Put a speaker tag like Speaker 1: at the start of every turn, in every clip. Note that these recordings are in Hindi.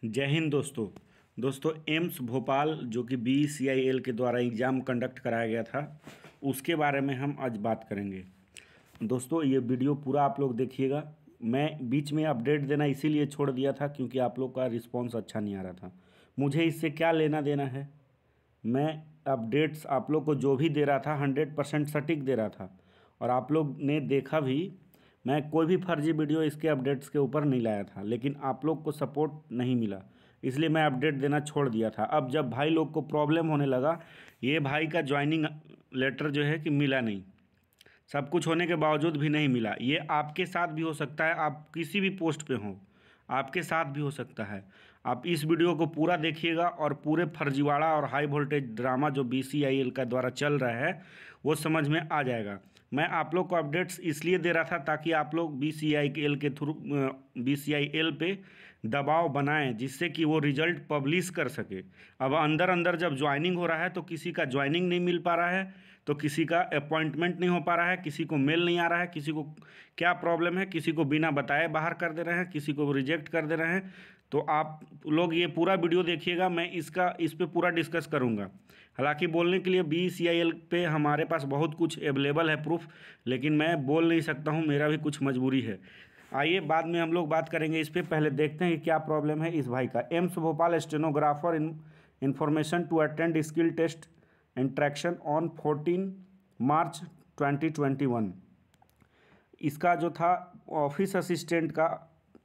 Speaker 1: जय हिंद दोस्तों एम्स भोपाल जो कि BCIL के द्वारा एग्ज़ाम कंडक्ट कराया गया था उसके बारे में हम आज बात करेंगे। दोस्तों ये वीडियो पूरा आप लोग देखिएगा। मैं बीच में अपडेट देना इसीलिए छोड़ दिया था क्योंकि आप लोग का रिस्पांस अच्छा नहीं आ रहा था। मुझे इससे क्या लेना देना है, मैं अपडेट्स आप लोग को जो भी दे रहा था 100% सटीक दे रहा था और आप लोग ने देखा भी। मैं कोई भी फर्जी वीडियो इसके अपडेट्स के ऊपर नहीं लाया था, लेकिन आप लोग को सपोर्ट नहीं मिला इसलिए मैं अपडेट देना छोड़ दिया था। अब जब भाई लोग को प्रॉब्लम होने लगा, ये भाई का ज्वाइनिंग लेटर जो है कि मिला नहीं, सब कुछ होने के बावजूद भी नहीं मिला। ये आपके साथ भी हो सकता है, आप किसी भी पोस्ट पे हों, आपके साथ भी हो सकता है। आप इस वीडियो को पूरा देखिएगा और पूरे फर्जीवाड़ा और हाई वोल्टेज ड्रामा जो BCIL का द्वारा चल रहा है वो समझ में आ जाएगा। मैं आप लोग को अपडेट्स इसलिए दे रहा था ताकि आप लोग BCIL के थ्रू BCIL पे दबाव बनाएं जिससे कि वो रिजल्ट पब्लिश कर सके। अब अंदर अंदर जब ज्वाइनिंग हो रहा है तो किसी का ज्वाइनिंग नहीं मिल पा रहा है, तो किसी का अपॉइंटमेंट नहीं हो पा रहा है, किसी को मेल नहीं आ रहा है, किसी को क्या प्रॉब्लम है, किसी को बिना बताए बाहर कर दे रहे हैं, किसी को रिजेक्ट कर दे रहे हैं। तो आप लोग ये पूरा वीडियो देखिएगा, मैं इस पे पूरा डिस्कस करूँगा। हालांकि बोलने के लिए BCIL पे हमारे पास बहुत कुछ अवेलेबल है प्रूफ, लेकिन मैं बोल नहीं सकता हूँ, मेरा भी कुछ मजबूरी है। आइए बाद में हम लोग बात करेंगे इस पे। पहले देखते हैं कि क्या प्रॉब्लम है इस भाई का। AIIMS Bhopal stenographer information to attend skill test interaction on 14 March 2021। इसका जो था ऑफिस असिस्टेंट का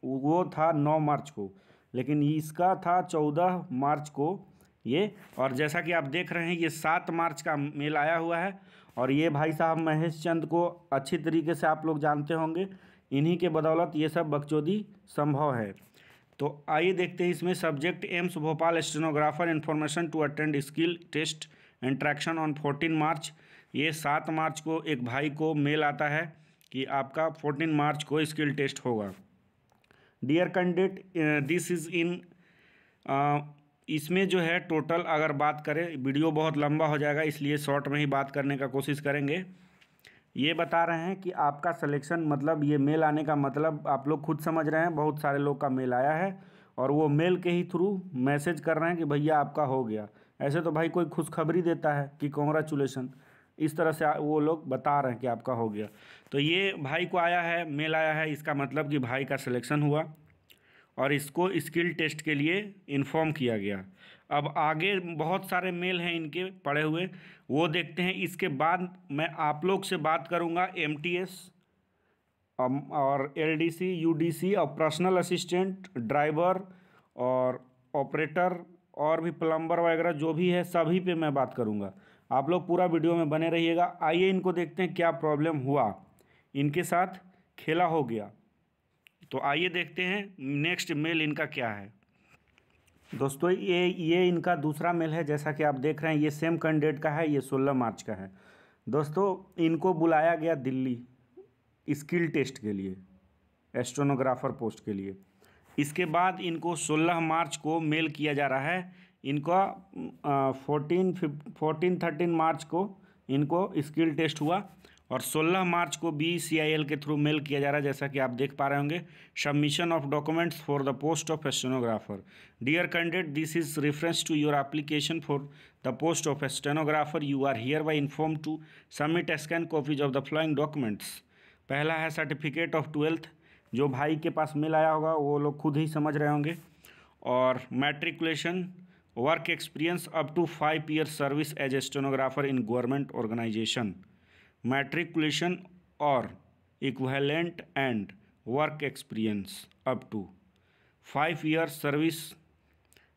Speaker 1: वो था 9 मार्च को, लेकिन इसका था 14 मार्च को ये। और जैसा कि आप देख रहे हैं ये 7 मार्च का मेल आया हुआ है। और ये भाई साहब महेश चंद को अच्छी तरीके से आप लोग जानते होंगे, इन्हीं के बदौलत ये सब बकचोदी संभव है। तो आइए देखते हैं इसमें। Subject AIIMS Bhopal stenographer information to attend skill test interaction on 14 March. ये 7 मार्च को एक भाई को मेल आता है कि आपका 14 मार्च को स्किल टेस्ट होगा। Dear candidate this is in, इसमें जो है टोटल अगर बात करें, वीडियो बहुत लंबा हो जाएगा इसलिए शॉर्ट में ही बात करने का कोशिश करेंगे। ये बता रहे हैं कि आपका सिलेक्शन, मतलब ये मेल आने का मतलब आप लोग खुद समझ रहे हैं, बहुत सारे लोग का मेल आया है और वो मेल के ही थ्रू मैसेज कर रहे हैं कि भैया आपका हो गया। ऐसे तो भाई कोई खुशखबरी देता है कि कॉन्ग्रेचुलेसन, इस तरह से वो लोग बता रहे हैं कि आपका हो गया। तो ये भाई को आया है, मेल आया है, इसका मतलब कि भाई का सिलेक्शन हुआ और इसको स्किल टेस्ट के लिए इन्फॉर्म किया गया। अब आगे बहुत सारे मेल हैं इनके पड़े हुए, वो देखते हैं। इसके बाद मैं आप लोग से बात करूंगा MTS और LDC, UDC और पर्सनल असिस्टेंट, ड्राइवर और ऑपरेटर और भी प्लम्बर वगैरह जो भी है सभी पे मैं बात करूंगा। आप लोग पूरा वीडियो में बने रहिएगा। आइए इनको देखते हैं क्या प्रॉब्लम हुआ, इनके साथ खेला हो गया। तो आइए देखते हैं नेक्स्ट मेल इनका क्या है। दोस्तों ये इनका दूसरा मेल है, जैसा कि आप देख रहे हैं ये सेम कैंडिडेट का है, ये 16 मार्च का है। दोस्तों इनको बुलाया गया दिल्ली स्किल टेस्ट के लिए, स्टेनोग्राफर पोस्ट के लिए। इसके बाद इनको 16 मार्च को मेल किया जा रहा है। इनका 13 मार्च को इनको स्किल टेस्ट हुआ और 16 मार्च को BCIL के थ्रू मेल किया जा रहा है, जैसा कि आप देख पा रहे होंगे। Submission of documents for the post of stenographer. Dear candidate this is reference to your application for the post of stenographer. You are hereby inform to submit scan copies of the following documents. पहला है सर्टिफिकेट ऑफ 12th, जो भाई के पास मेल आया होगा वो लोग खुद ही समझ रहे होंगे। और matriculation, work experience up to 5 years service as a stenographer in government organisation, matriculation और equivalent and work experience up to 5 years service.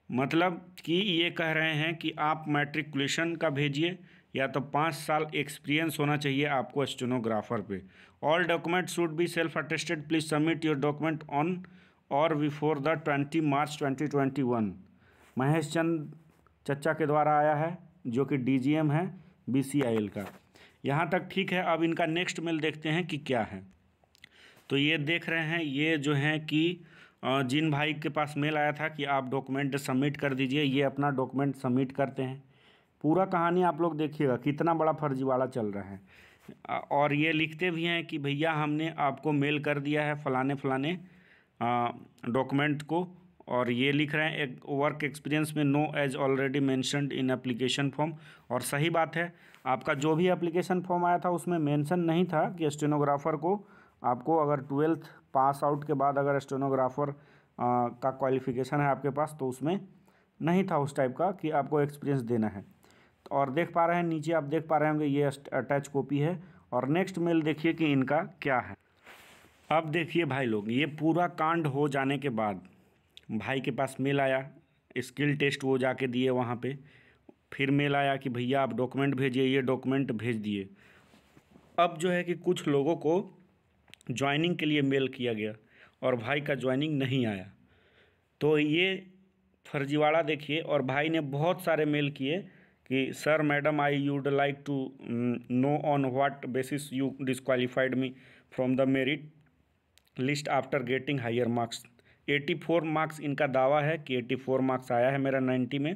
Speaker 1: मतलब कि ये कह रहे हैं कि आप मैट्रिकुलेशन का भेजिए या तो 5 साल एक्सपीरियंस होना चाहिए आपको स्टेनोग्राफर पे। All document should be self attested. Please submit your document on और बिफोर द 20 मार्च 2021। महेश चंद चच्चा के द्वारा आया है, जो कि DGM है BCIL का। यहाँ तक ठीक है। अब इनका नेक्स्ट मेल देखते हैं कि क्या है। तो ये देख रहे हैं, ये जो है कि जिन भाई के पास मेल आया था कि आप डॉक्यूमेंट सबमिट कर दीजिए, ये अपना डॉक्यूमेंट सबमिट करते हैं। पूरा कहानी आप लोग देखिएगा कितना बड़ा फर्जीवाड़ा चल रहा है। और ये लिखते भी हैं कि भैया हमने आपको मेल कर दिया है फलाने फलाने डॉक्यूमेंट को और ये लिख रहे हैं एक वर्क एक्सपीरियंस में no as already mentioned in application form. और सही बात है, आपका जो भी एप्लीकेशन फॉर्म आया था उसमें मेंशन नहीं था कि स्टेनोग्राफर को आपको अगर 12th पास आउट के बाद अगर स्टेनोग्राफर का क्वालिफिकेशन है आपके पास तो उसमें नहीं था उस टाइप का कि आपको एक्सपीरियंस देना है। और देख पा रहे हैं नीचे आप देख पा रहे होंगे ये अटैच कॉपी है। और नेक्स्ट मेल देखिए कि इनका क्या है। अब देखिए भाई लोग, ये पूरा कांड हो जाने के बाद भाई के पास मेल आया, स्किल टेस्ट वो जाके दिए वहाँ पे। फिर मेल आया कि भैया आप डॉक्यूमेंट भेजिए, ये डॉक्यूमेंट भेज दिए। अब जो है कि कुछ लोगों को ज्वाइनिंग के लिए मेल किया गया और भाई का ज्वाइनिंग नहीं आया। तो ये फर्जीवाड़ा देखिए। और भाई ने बहुत सारे मेल किए कि sir madam I would like to know on what basis you disqualified me from the merit list after getting higher marks. 84 marks इनका दावा है कि 84 मार्क्स आया है मेरा 90 में।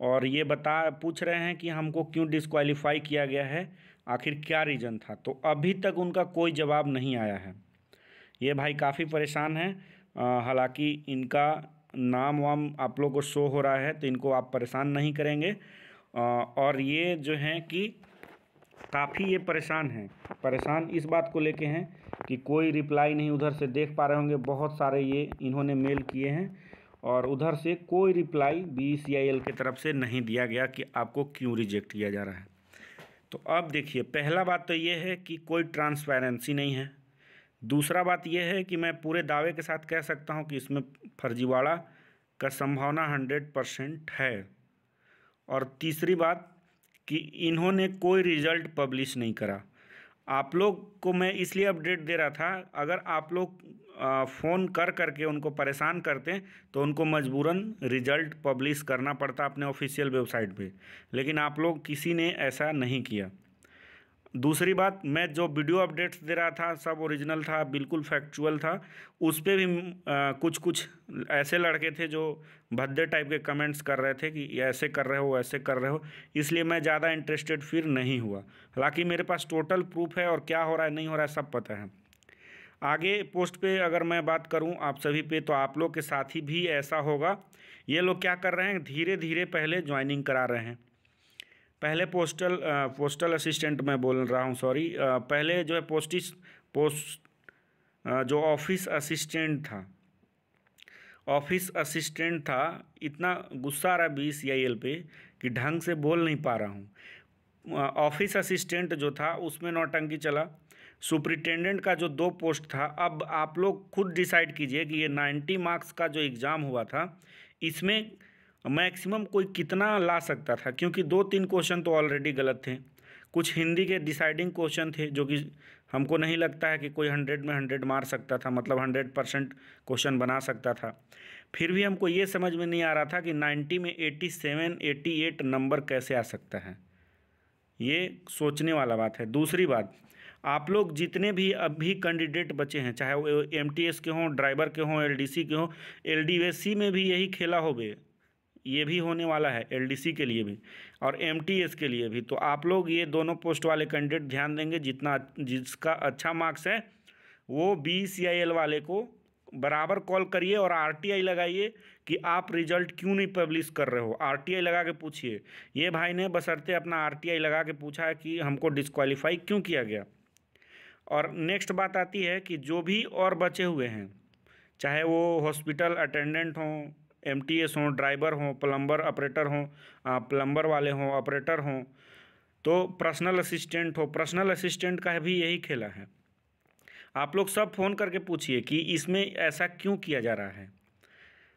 Speaker 1: और ये पूछ रहे हैं कि हमको क्यों डिस्क्वालीफाई किया गया है, आखिर क्या रीज़न था। तो अभी तक उनका कोई जवाब नहीं आया है। ये भाई काफ़ी परेशान हैं। हालांकि इनका नाम वाम आप लोग को शो हो रहा है तो इनको आप परेशान नहीं करेंगे। और ये जो हैं कि काफ़ी ये परेशान हैं। परेशान इस बात को लेके हैं कि कोई रिप्लाई नहीं, उधर से देख पा रहे होंगे बहुत सारे ये इन्होंने मेल किए हैं और उधर से कोई रिप्लाई BCIL की तरफ से नहीं दिया गया कि आपको क्यों रिजेक्ट किया जा रहा है। तो अब देखिए, पहला बात तो ये है कि कोई ट्रांसपेरेंसी नहीं है। दूसरा बात यह है कि मैं पूरे दावे के साथ कह सकता हूँ कि इसमें फर्जीवाड़ा का संभावना 100% है। और तीसरी बात कि इन्होंने कोई रिज़ल्ट पब्लिश नहीं करा। आप लोग को मैं इसलिए अपडेट दे रहा था, अगर आप लोग फ़ोन कर करके उनको परेशान करते तो उनको मजबूरन रिज़ल्ट पब्लिश करना पड़ता अपने ऑफिशियल वेबसाइट पे, लेकिन आप लोग किसी ने ऐसा नहीं किया। दूसरी बात, मैं जो वीडियो अपडेट्स दे रहा था सब ओरिजिनल था, बिल्कुल फैक्चुअल था। उस पर भी कुछ कुछ ऐसे लड़के थे जो भद्दे टाइप के कमेंट्स कर रहे थे कि ऐसे कर रहे हो ऐसे कर रहे हो, इसलिए मैं ज़्यादा इंटरेस्टेड फिर नहीं हुआ। हालांकि मेरे पास टोटल प्रूफ है और क्या हो रहा है नहीं हो रहा है सब पता है। आगे पोस्ट पे अगर मैं बात करूं आप सभी पे, तो आप लोग के साथ ही भी ऐसा होगा। ये लोग क्या कर रहे हैं, धीरे धीरे पहले ज्वाइनिंग करा रहे हैं। पहले पोस्टल असिस्टेंट मैं बोल रहा हूँ, सॉरी, पहले जो है जो ऑफिस असिस्टेंट था, इतना गुस्सा आ रहा है BCIL पे कि ढंग से बोल नहीं पा रहा हूँ। ऑफिस असिस्टेंट जो था उसमें नौटंकी चला। सुपरिटेंडेंट का जो 2 पोस्ट था, अब आप लोग खुद डिसाइड कीजिए कि ये 90 मार्क्स का जो एग्ज़ाम हुआ था इसमें मैक्सिमम कोई कितना ला सकता था, क्योंकि 2-3 क्वेश्चन तो ऑलरेडी गलत थे। कुछ हिंदी के डिसाइडिंग क्वेश्चन थे जो कि हमको नहीं लगता है कि कोई 100 में 100 मार सकता था, मतलब 100% क्वेश्चन बना सकता था। फिर भी हमको ये समझ में नहीं आ रहा था कि 90 में 87, 88 नंबर कैसे आ सकता है। ये सोचने वाला बात है। दूसरी बात, आप लोग जितने भी अभी कैंडिडेट बचे हैं, चाहे वो MTS के हों, ड्राइवर के हों, LDC के हों, LDSC में भी यही खेला होगे, ये भी होने वाला है LDC के लिए भी और MTS के लिए भी। तो आप लोग ये दोनों पोस्ट वाले कैंडिडेट ध्यान देंगे, जिसका अच्छा मार्क्स है वो BCIL वाले को बराबर कॉल करिए और RTI लगाइए कि आप रिजल्ट क्यों नहीं पब्लिश कर रहे हो। RTI लगा के पूछिए। ये भाई ने बशर्ते अपना RTI लगा के पूछा है कि हमको डिस्क्वालीफाई क्यों किया गया। और नेक्स्ट बात आती है कि जो भी और बचे हुए हैं, चाहे वो हॉस्पिटल अटेंडेंट हों, MTS हों, ड्राइवर हों, प्लम्बर ऑपरेटर हों, प्लम्बर वाले हों, ऑपरेटर हों, तो पर्सनल असिस्टेंट हो, पर्सनल असिस्टेंट का भी यही खेला है। आप लोग सब फ़ोन करके पूछिए कि इसमें ऐसा क्यों किया जा रहा है।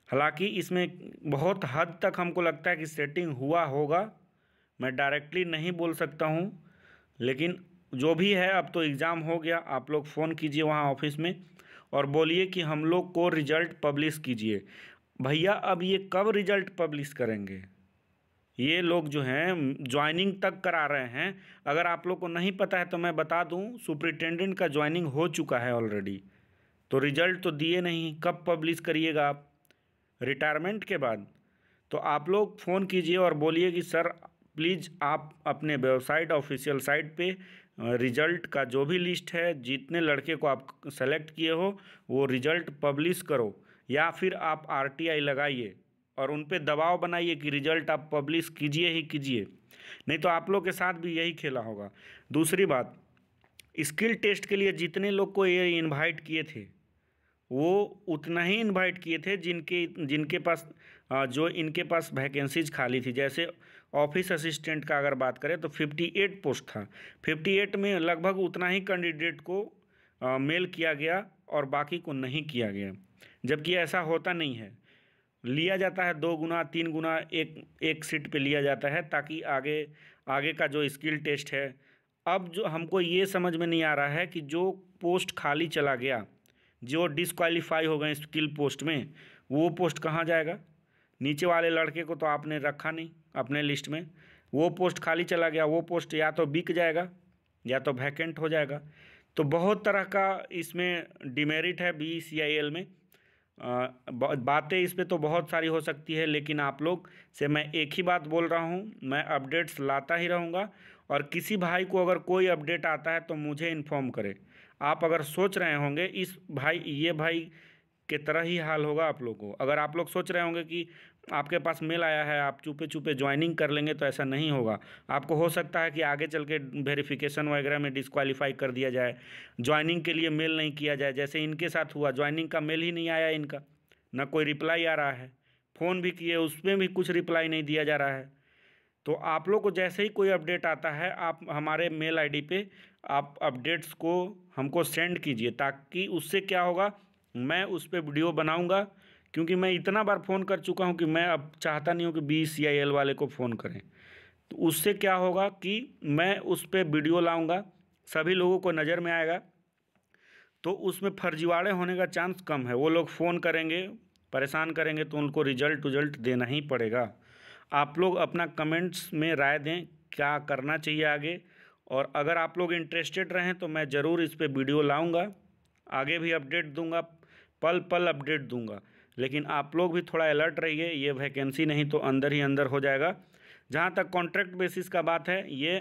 Speaker 1: हालांकि इसमें बहुत हद तक हमको लगता है कि सेटिंग हुआ होगा, मैं डायरेक्टली नहीं बोल सकता हूँ, लेकिन जो भी है अब तो एग्ज़ाम हो गया। आप लोग फ़ोन कीजिए वहाँ ऑफिस में और बोलिए कि हम लोग को रिज़ल्ट पब्लिश कीजिए। भैया अब ये कब रिज़ल्ट पब्लिश करेंगे? ये लोग जो हैं ज्वाइनिंग तक करा रहे हैं। अगर आप लोग को नहीं पता है तो मैं बता दूं, सुपरिटेंडेंट का ज्वाइनिंग हो चुका है ऑलरेडी, तो रिज़ल्ट तो दिए नहीं, कब पब्लिश करिएगा आप? रिटायरमेंट के बाद। तो आप लोग फ़ोन कीजिए और बोलिए कि सर प्लीज़ आप अपने वेबसाइट ऑफिशियल साइट पे रिज़ल्ट का जो भी लिस्ट है, जितने लड़के को आप सेलेक्ट किए हो वो रिज़ल्ट पब्लिश करो। या फिर आप RTI लगाइए और उन पे दबाव बनाइए कि रिजल्ट आप पब्लिश कीजिए ही कीजिए, नहीं तो आप लोग के साथ भी यही खेला होगा। दूसरी बात, स्किल टेस्ट के लिए जितने लोग को ये इनवाइट किए थे वो उतना ही इनवाइट किए थे जिनके जिनके पास जो इनके पास वैकेंसीज खाली थी। जैसे ऑफिस असिस्टेंट का अगर बात करें तो 58 पोस्ट था, 58 में लगभग उतना ही कैंडिडेट को मेल किया गया और बाकी को नहीं किया गया, जबकि ऐसा होता नहीं है। लिया जाता है 2 गुना 3 गुना एक सीट पे लिया जाता है, ताकि आगे आगे का जो स्किल टेस्ट है। अब जो हमको ये समझ में नहीं आ रहा है कि जो पोस्ट खाली चला गया, जो डिस्क्वालीफाई हो गए स्किल पोस्ट में, वो पोस्ट कहाँ जाएगा? नीचे वाले लड़के को तो आपने रखा नहीं अपने लिस्ट में, वो पोस्ट खाली चला गया, वो पोस्ट या तो बिक जाएगा या तो वैकेंट हो जाएगा। तो बहुत तरह का इसमें डिमेरिट है BCIL में। बातें इस पे तो बहुत सारी हो सकती है, लेकिन आप लोग से मैं एक ही बात बोल रहा हूँ, मैं अपडेट्स लाता ही रहूँगा। और किसी भाई को अगर कोई अपडेट आता है तो मुझे इन्फॉर्म करें। आप अगर सोच रहे होंगे ये भाई के तरह ही हाल होगा आप लोगों को, अगर आप लोग सोच रहे होंगे कि आपके पास मेल आया है आप चुपे चुपे ज्वाइनिंग कर लेंगे, तो ऐसा नहीं होगा। आपको हो सकता है कि आगे चल के वेरिफिकेशन वगैरह में डिस्क्वालीफाई कर दिया जाए, ज्वाइनिंग के लिए मेल नहीं किया जाए, जैसे इनके साथ हुआ। ज्वाइनिंग का मेल ही नहीं आया इनका, ना कोई रिप्लाई आ रहा है, फ़ोन भी किए उसमें भी कुछ रिप्लाई नहीं दिया जा रहा है। तो आप लोग को जैसे ही कोई अपडेट आता है, आप हमारे मेल ID पे आप अपडेट्स को हमको सेंड कीजिए, ताकि उससे क्या होगा, मैं उस पर वीडियो बनाऊंगा। क्योंकि मैं इतना बार फ़ोन कर चुका हूं कि मैं अब चाहता नहीं हूं कि BCIL वाले को फ़ोन करें। तो उससे क्या होगा कि मैं उस पर वीडियो लाऊंगा, सभी लोगों को नज़र में आएगा, तो उसमें फर्जीवाड़े होने का चांस कम है। वो लोग फ़ोन करेंगे, परेशान करेंगे, तो उनको रिजल्ट देना ही पड़ेगा। आप लोग अपना कमेंट्स में राय दें क्या करना चाहिए आगे, और अगर आप लोग इंटरेस्टेड रहें तो मैं ज़रूर इस पे वीडियो लाऊंगा, आगे भी अपडेट दूंगा, पल पल अपडेट दूंगा। लेकिन आप लोग भी थोड़ा अलर्ट रहिए, ये वैकेंसी नहीं तो अंदर ही अंदर हो जाएगा। जहाँ तक कॉन्ट्रैक्ट बेसिस का बात है, ये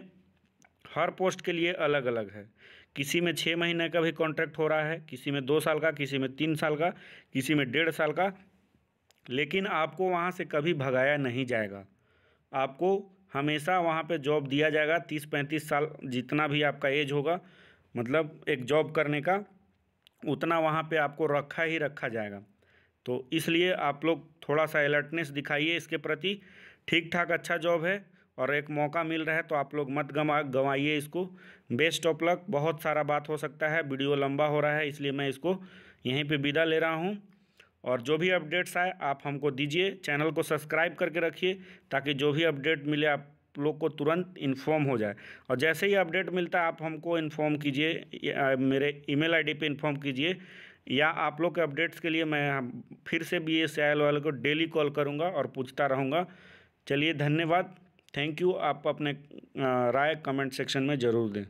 Speaker 1: हर पोस्ट के लिए अलग अलग है। किसी में 6 महीने का भी कॉन्ट्रैक्ट हो रहा है, किसी में 2 साल का, किसी में 3 साल का, किसी में 1.5 साल का। लेकिन आपको वहाँ से कभी भगाया नहीं जाएगा, आपको हमेशा वहाँ पे जॉब दिया जाएगा। 30-35 साल जितना भी आपका एज होगा, मतलब एक जॉब करने का, उतना वहाँ पे आपको रखा ही रखा जाएगा। तो इसलिए आप लोग थोड़ा सा अलर्टनेस दिखाइए इसके प्रति। ठीक ठाक अच्छा जॉब है और एक मौका मिल रहा है, तो आप लोग मत गंवाइए इसको। Best of luck. बहुत सारा बात हो सकता है, वीडियो लंबा हो रहा है, इसलिए मैं इसको यहीं पे विदा ले रहा हूँ। और जो भी अपडेट्स आए आप हमको दीजिए, चैनल को सब्सक्राइब करके रखिए, ताकि जो भी अपडेट मिले आप लोग को तुरंत इन्फॉर्म हो जाए। और जैसे ही अपडेट मिलता है आप हमको इन्फॉर्म कीजिए, मेरे email ID पे इन्फॉर्म कीजिए, या आप लोग के अपडेट्स के लिए मैं फिर से BCIL वाले को डेली कॉल करूँगा और पूछता रहूँगा। चलिए, धन्यवाद, थैंक यू। आप अपने राय कमेंट सेक्शन में ज़रूर दें।